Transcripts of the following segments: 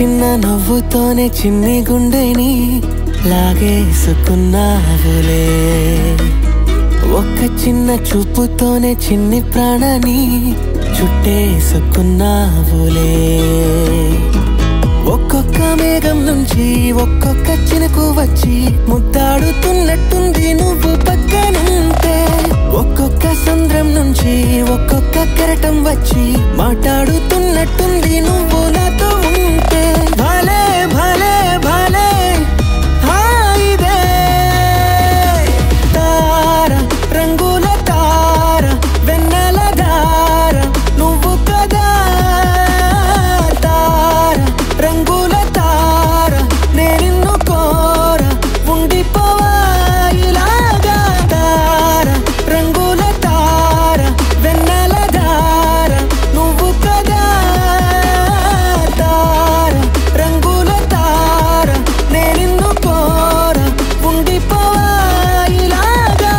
చిన్న నవ్వుతోనే చిన్ని గుండెని లాగేసుకున్నావులే ఒక్క చిన్న చూపుతోనే చిన్ని ప్రాణాన్ని చుట్టేసుకున్నావులే ఒక్కొక్క మేఘం నుంచి ఒక్కొక్క చినుకు వచ్చి ముద్దాడుతున్నట్టుంది నువ్వు పక్కనుంటే ఒక్కొక్క సంద్రం నుంచి ఒక్కొక్క కెరటం వచ్చి మాట్లాడుతున్నట్టుంది నువ్వు నాతో ఉంటే భలే భలే భలే హాయిదే తార రంగుల తార వెన్నెల ధార నువ్వు కదా తార రంగుల తార నేను కోర ఉండిపోవా ఇలాగా తార రంగుల తార వెన్నెల ధార నువ్వు కదా తార రంగుల తార నేను కోర ఉండిపోవా ఇలాగా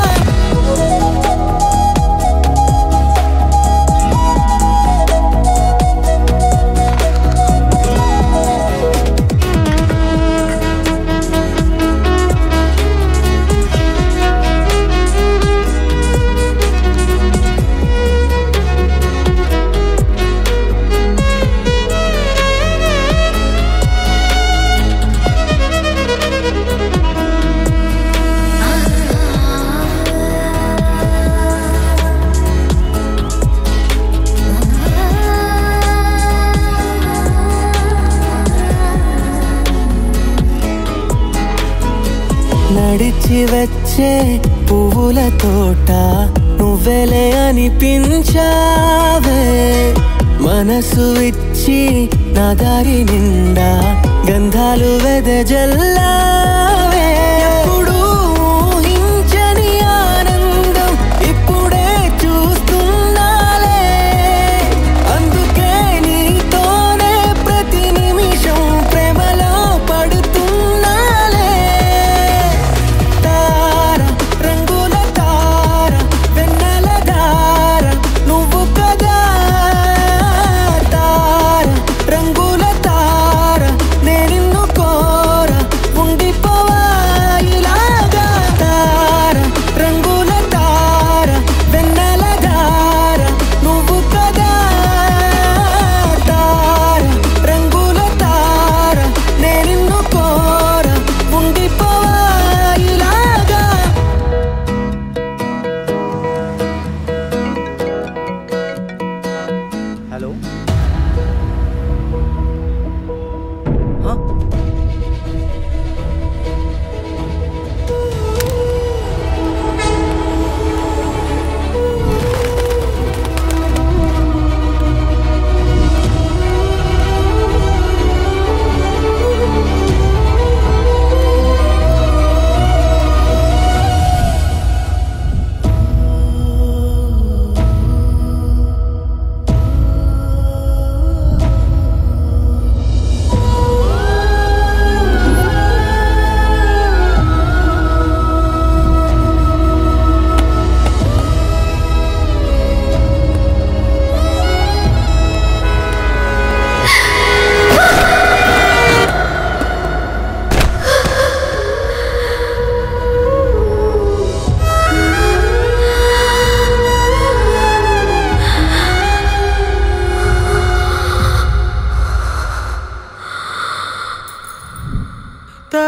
నడిచి వచ్చే పువ్వుల తోట నువ్వెలే అనిపించావే మనసు ఇచ్చి నా దారి నిండా గంధాలు వెదజల్లావే ఎప్పుడూ ఊహించని ఆనందం ఇప్పుడే చూస్తున్నాలే అందుకే నీతోనే ప్రతి నిమిషం ప్రేమలో పడుతున్నాలే తార రంగుల తార వెన్నెల ధార నువ్వు కదా తార రంగుల తార నేను కోర ఉండిపోవా ఇలాగా తార రంగుల తార వెన్నెల ధార నువ్వు కదా తార రంగుల తార నేను కోర ఉండిపోవా ఇలాగా हेलो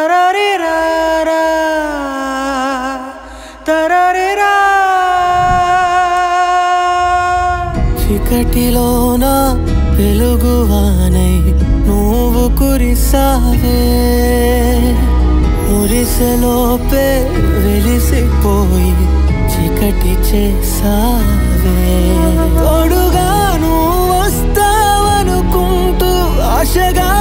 తరరిరారా తరరిరా చీకటిలోన వెలుగువానై నువ్వు కురిసావే మురిసెలోపే వెలిసిపోయి చీకటి చేసావే తోడుగా నువ్వు వస్తావనుకుంటూ ఆశగా